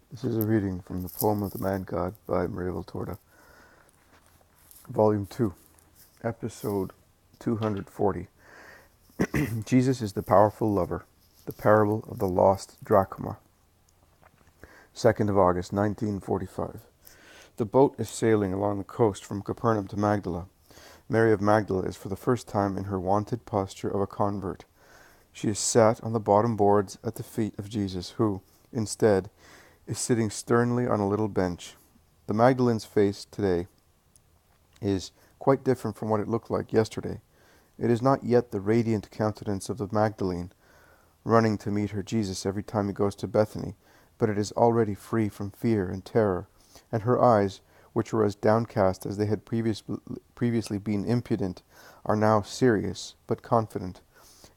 This is a reading from the poem of the Man God by Maria Valtorta, Volume 2, Episode 240. Jesus is the powerful lover, the parable of the lost Drachma. 2nd of August, 1945. The boat is sailing along the coast from Capernaum to Magdala. Mary of Magdala is for the first time in her wonted posture of a convert. She is sat on the bottom boards at the feet of Jesus, who, instead, is sitting sternly on a little bench. The Magdalene's face today is quite different from what it looked like yesterday. It is not yet the radiant countenance of the Magdalene, running to meet her Jesus every time he goes to Bethany, but it is already free from fear and terror, and her eyes, which were as downcast as they had previously been impudent, are now serious but confident,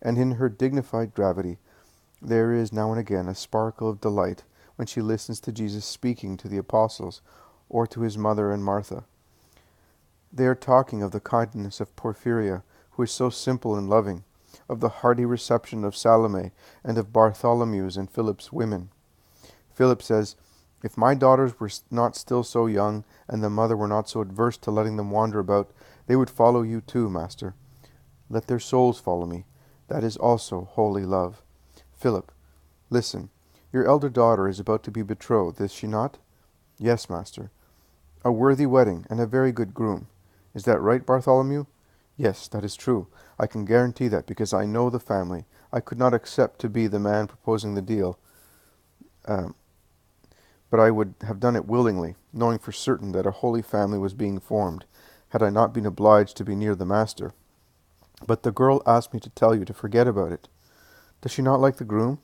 and in her dignified gravity there is now and again a sparkle of delight when she listens to Jesus speaking to the apostles or to his mother and Martha. They are talking of the kindness of Porphyria, who is so simple and loving, of the hearty reception of Salome, and of Bartholomew's and Philip's women. Philip says, "If my daughters were not still so young, and the mother were not so adverse to letting them wander about, they would follow you too, Master. Let their souls follow me. That is also holy love." Philip, listen. Your elder daughter is about to be betrothed, is she not? Yes, Master. A worthy wedding, and a very good groom. Is that right, Bartholomew? Yes, that is true. I can guarantee that, because I know the family. I could not accept to be the man proposing the deal, but I would have done it willingly, knowing for certain that a holy family was being formed, had I not been obliged to be near the Master. But the girl asked me to tell you to forget about it. Does she not like the groom?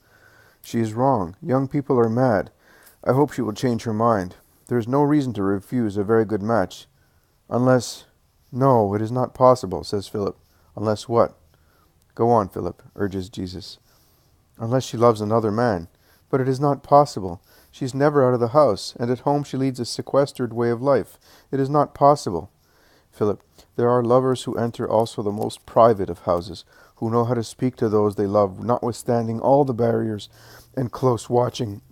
She is wrong. Young people are mad. I hope she will change her mind. There is no reason to refuse a very good match, unless— No, it is not possible, says Philip. Unless what? Go on, Philip, urges Jesus. Unless she loves another man. But it is not possible. She is never out of the house, and at home she leads a sequestered way of life. It is not possible. Philip, there are lovers who enter also the most private of houses, who know how to speak to those they love, notwithstanding all the barriers and close watching,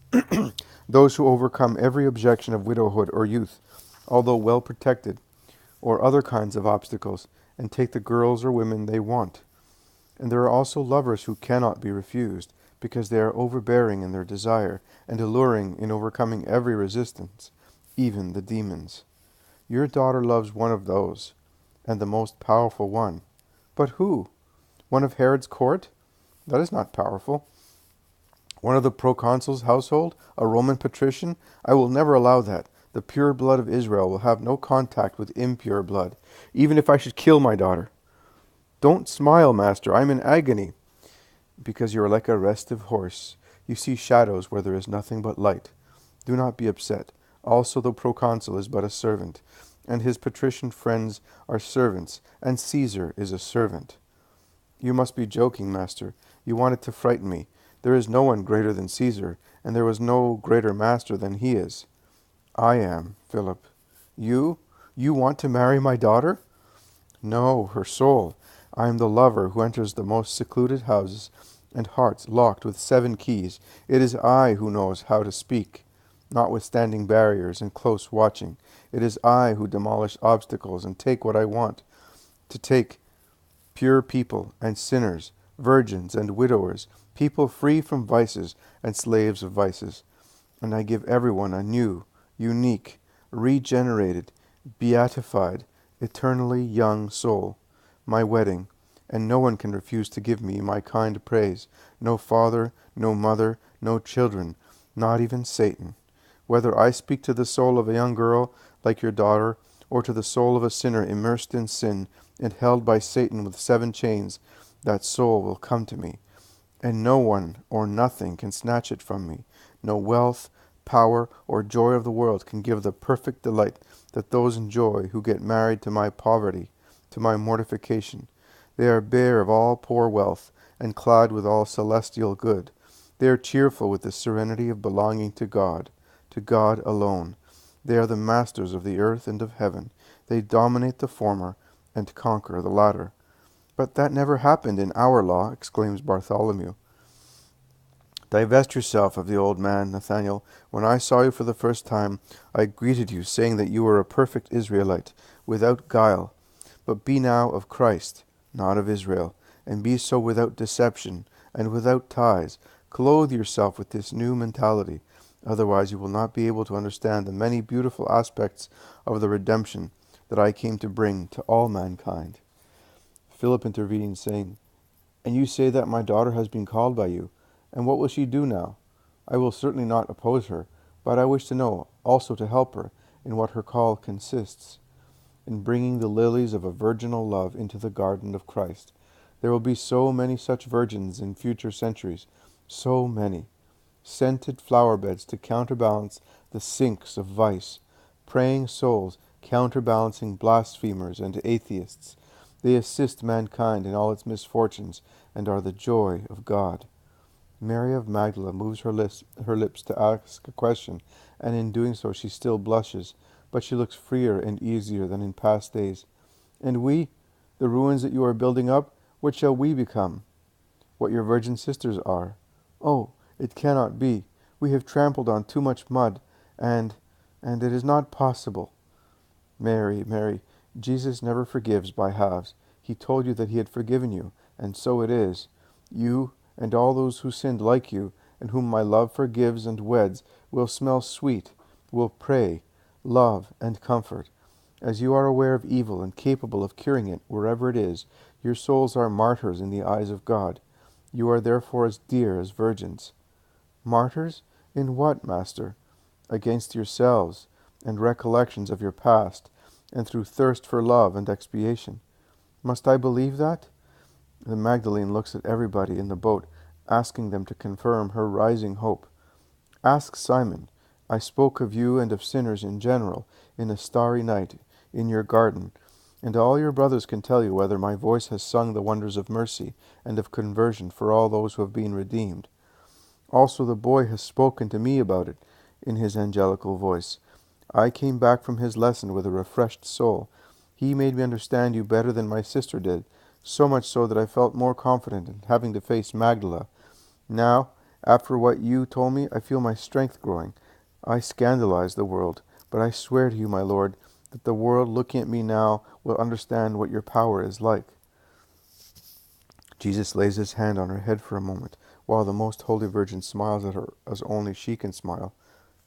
those who overcome every objection of widowhood or youth, although well protected, or other kinds of obstacles, and take the girls or women they want. And there are also lovers who cannot be refused, because they are overbearing in their desire, and alluring in overcoming every resistance, even the demons. Your daughter loves one of those, and the most powerful one. But who? One of Herod's court? That is not powerful. One of the proconsul's household? A Roman patrician? I will never allow that. The pure blood of Israel will have no contact with impure blood, even if I should kill my daughter. Don't smile, Master. I am in agony. Because you are like a restive horse. You see shadows where there is nothing but light. Do not be upset. Also the proconsul is but a servant, and his patrician friends are servants, and Caesar is a servant. You must be joking, Master. You wanted to frighten me. There is no one greater than Caesar, and there was no greater master than he is. I am, Philip. You? You want to marry my daughter? No, her soul. I am the lover who enters the most secluded houses and hearts locked with 7 keys. It is I who knows how to speak, notwithstanding barriers and close watching. It is I who demolish obstacles and take what I want, to take pure people and sinners, virgins and widowers, people free from vices and slaves of vices. And I give everyone a new, unique, regenerated, beatified, eternally young soul, my wedding, and no one can refuse to give me my kind praise, no father, no mother, no children, not even Satan. Whether I speak to the soul of a young girl like your daughter, or to the soul of a sinner immersed in sin and held by Satan with 7 chains, that soul will come to me, and no one or nothing can snatch it from me. No wealth, power, or joy of the world can give the perfect delight that those enjoy who get married to my poverty, to my mortification. They are bare of all poor wealth, and clad with all celestial good. They are cheerful with the serenity of belonging to God alone. They are the masters of the earth and of heaven. They dominate the former, and conquer the latter. But that never happened in our law, exclaims Bartholomew. Divest yourself of the old man, Nathanael. When I saw you for the first time, I greeted you, saying that you were a perfect Israelite, without guile. But be now of Christ, not of Israel, and be so without deception and without ties. Clothe yourself with this new mentality. Otherwise, you will not be able to understand the many beautiful aspects of the redemption that I came to bring to all mankind. Philip intervened, saying, And you say that my daughter has been called by you, and what will she do now? I will certainly not oppose her, but I wish to know, also to help her, in what her call consists. In bringing the lilies of a virginal love into the garden of Christ. There will be so many such virgins in future centuries, so many. Scented flower beds to counterbalance the sinks of vice, praying souls counterbalancing blasphemers and atheists. They assist mankind in all its misfortunes and are the joy of God. Mary of Magdala moves her lips to ask a question, and in doing so she still blushes, but she looks freer and easier than in past days. And we, the ruins that you are building up, what shall we become? What your virgin sisters are. Oh, it cannot be. We have trampled on too much mud, and it is not possible. Mary, Mary, Jesus never forgives by halves. He told you that he had forgiven you, and so it is. You and all those who sinned like you, and whom my love forgives and weds, will smell sweet, will pray, love, and comfort. As you are aware of evil and capable of curing it wherever it is, your souls are martyrs in the eyes of God. You are therefore as dear as virgins. Martyrs? In what, Master? Against yourselves, and recollections of your past, and through thirst for love and expiation. Must I believe that? The Magdalene looks at everybody in the boat, asking them to confirm her rising hope. Ask Simon. I spoke of you and of sinners in general, in a starry night, in your garden, and all your brothers can tell you whether my voice has sung the wonders of mercy and of conversion for all those who have been redeemed. Also the boy has spoken to me about it in his angelical voice. I came back from his lesson with a refreshed soul. He made me understand you better than my sister did, so much so that I felt more confident in having to face Magdala. Now, after what you told me, I feel my strength growing. I scandalize the world, but I swear to you, my Lord, that the world looking at me now will understand what your power is like. Jesus lays his hand on her head for a moment, while the most holy Virgin smiles at her as only she can smile,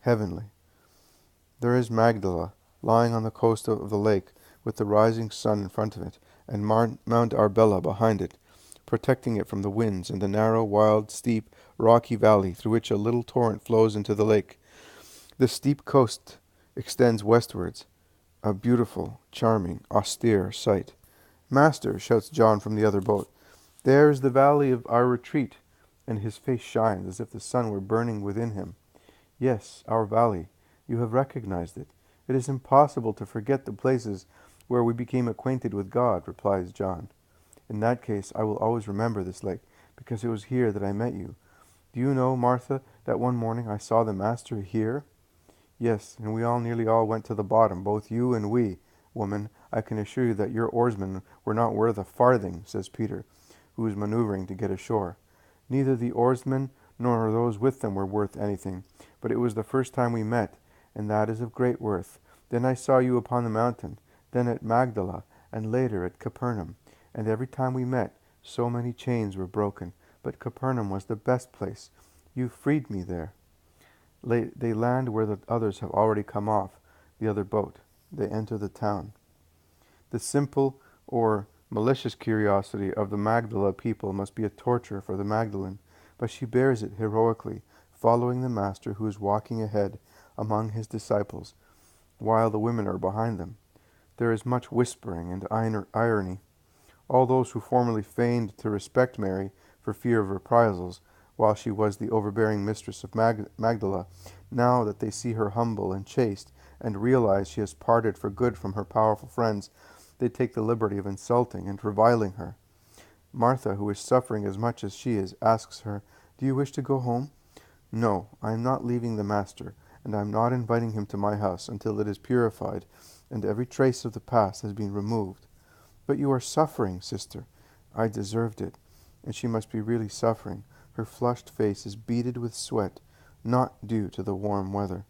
heavenly. There is Magdala, lying on the coast of the lake, with the rising sun in front of it, and Mount Arbella behind it, protecting it from the winds, and the narrow, wild, steep, rocky valley through which a little torrent flows into the lake. The steep coast extends westwards, a beautiful, charming, austere sight. Master, shouts John from the other boat, there is the valley of our retreat, and his face shines as if the sun were burning within him. Yes, our valley. You have recognized it. It is impossible to forget the places where we became acquainted with God, replies John. In that case, I will always remember this lake, because it was here that I met you. Do you know, Martha, that one morning I saw the Master here? Yes, and we nearly all went to the bottom, both you and we. Woman, I can assure you that your oarsmen were not worth a farthing, says Peter, who was maneuvering to get ashore. Neither the oarsmen nor those with them were worth anything, but it was the first time we met, and that is of great worth. Then I saw you upon the mountain, then at Magdala, and later at Capernaum, and every time we met, so many chains were broken, but Capernaum was the best place. You freed me there. They land where the others have already come off, the other boat. They enter the town. The simple or malicious curiosity of the Magdala people must be a torture for the Magdalene, but she bears it heroically, following the Master who is walking ahead among his disciples, while the women are behind them. There is much whispering and irony. All those who formerly feigned to respect Mary for fear of reprisals, while she was the overbearing mistress of Magdala, now that they see her humble and chaste, and realize she has parted for good from her powerful friends, they take the liberty of insulting and reviling her. Martha, who is suffering as much as she is, asks her, Do you wish to go home? No, I am not leaving the Master, and I am not inviting him to my house until it is purified, and every trace of the past has been removed. But you are suffering, sister. I deserved it. And she must be really suffering. Her flushed face is beaded with sweat, not due to the warm weather.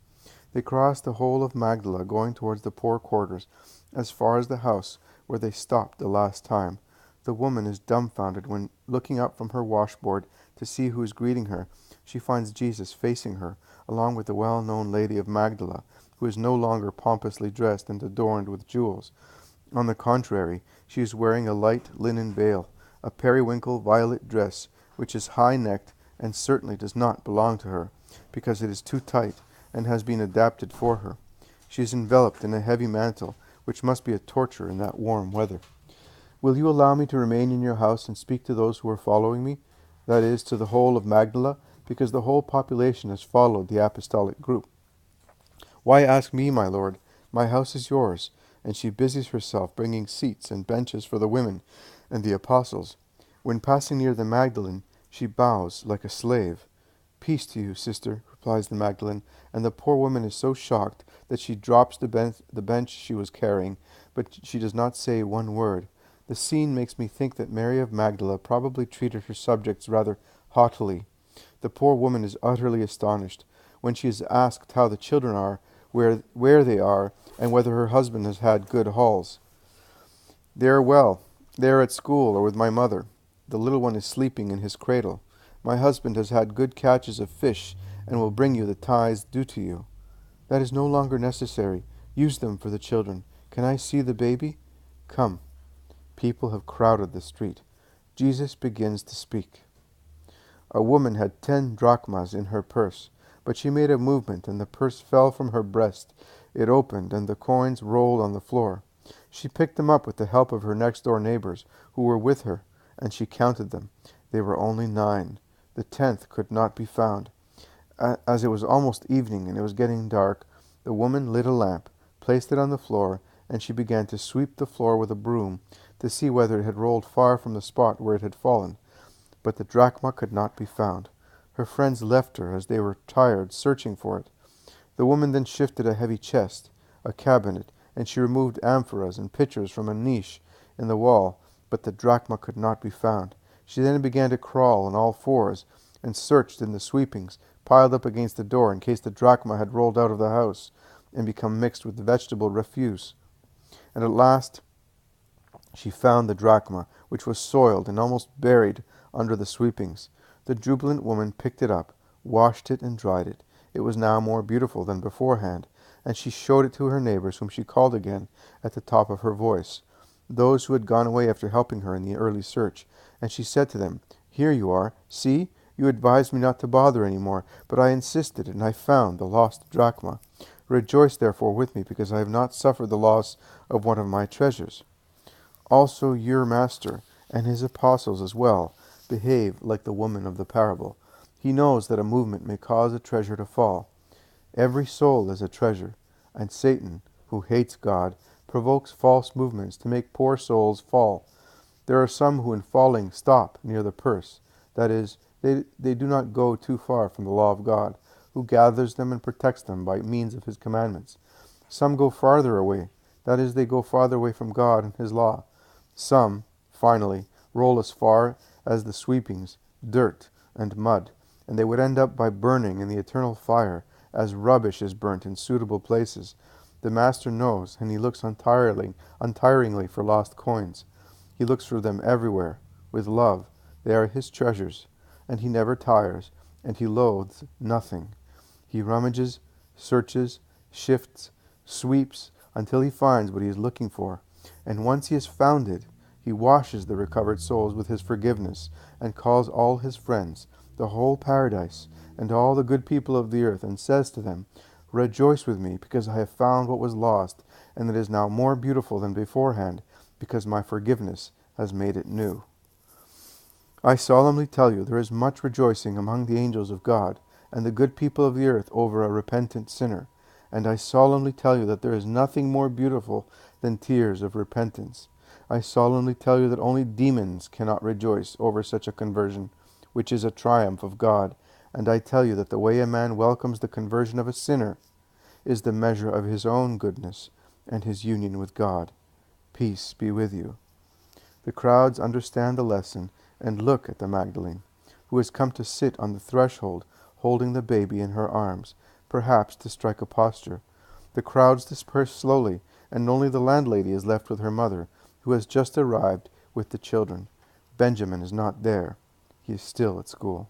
They cross the whole of Magdala, going towards the poor quarters, as far as the house where they stopped the last time. The woman is dumbfounded when, looking up from her washboard to see who is greeting her, she finds Jesus facing her, along with the well-known Lady of Magdala, who is no longer pompously dressed and adorned with jewels. On the contrary, she is wearing a light linen veil, a periwinkle violet dress, which is high-necked and certainly does not belong to her, because it is too tight and has been adapted for her. She is enveloped in a heavy mantle, which must be a torture in that warm weather. Will you allow me to remain in your house and speak to those who are following me? That is, to the whole of Magdala, because the whole population has followed the apostolic group. Why ask me, my lord? My house is yours. And she busies herself bringing seats and benches for the women and the apostles. When passing near the Magdalene, she bows like a slave. Peace to you, sister, replies the Magdalene, and the poor woman is so shocked that she drops the bench she was carrying, but she does not say one word. The scene makes me think that Mary of Magdala probably treated her subjects rather haughtily. The poor woman is utterly astonished. When she is asked how the children are, where they are, and whether her husband has had good hauls. They are well. They are at school or with my mother. The little one is sleeping in his cradle. My husband has had good catches of fish, and will bring you the tithes due to you. That is no longer necessary. Use them for the children. Can I see the baby? Come. People have crowded the street. Jesus begins to speak. A woman had 10 drachmas in her purse, but she made a movement, and the purse fell from her breast. It opened, and the coins rolled on the floor. She picked them up with the help of her next-door neighbors, who were with her, and she counted them. They were only 9. The 10th could not be found. As it was almost evening and it was getting dark, the woman lit a lamp, placed it on the floor, and she began to sweep the floor with a broom to see whether it had rolled far from the spot where it had fallen. But the drachma could not be found. Her friends left her as they were tired, searching for it. The woman then shifted a heavy chest, a cabinet, and she removed amphoras and pitchers from a niche in the wall, but the drachma could not be found. She then began to crawl on all fours, and searched in the sweepings, piled up against the door in case the drachma had rolled out of the house and become mixed with vegetable refuse. And at last she found the drachma, which was soiled and almost buried under the sweepings. The jubilant woman picked it up, washed it, and dried it. It was now more beautiful than beforehand, and she showed it to her neighbors, whom she called again at the top of her voice, those who had gone away after helping her in the early search. And she said to them, "Here you are. See, you advised me not to bother any more, but I insisted, and I found the lost drachma. Rejoice therefore with me, because I have not suffered the loss of one of my treasures." Also your master, and his apostles as well, behave like the woman of the parable. He knows that a movement may cause a treasure to fall. Every soul is a treasure, and Satan, who hates God, provokes false movements to make poor souls fall. There are some who in falling stop near the purse, that is, they do not go too far from the law of God, who gathers them and protects them by means of his commandments. Some go farther away, that is, they go farther away from God and his law. Some, finally, roll as far as the sweepings, dirt, and mud, and they would end up by burning in the eternal fire, as rubbish is burnt in suitable places. The Master knows, and he looks untiringly for lost coins. He looks for them everywhere, with love. They are his treasures, and he never tires, and he loathes nothing. He rummages, searches, shifts, sweeps, until he finds what he is looking for. And once he has found it, he washes the recovered souls with his forgiveness, and calls all his friends, the whole paradise, and all the good people of the earth, and says to them, "Rejoice with me, because I have found what was lost, and it is now more beautiful than beforehand, because my forgiveness has made it new." I solemnly tell you, there is much rejoicing among the angels of God, and the good people of the earth over a repentant sinner. And I solemnly tell you that there is nothing more beautiful than tears of repentance. I solemnly tell you that only demons cannot rejoice over such a conversion, which is a triumph of God. And I tell you that the way a man welcomes the conversion of a sinner is the measure of his own goodness and his union with God. Peace be with you. The crowds understand the lesson and look at the Magdalene. who has come to sit on the threshold, holding the baby in her arms, perhaps to strike a posture. The crowds disperse slowly, and only the landlady is left with her mother, who has just arrived with the children. Benjamin is not there. He is still at school.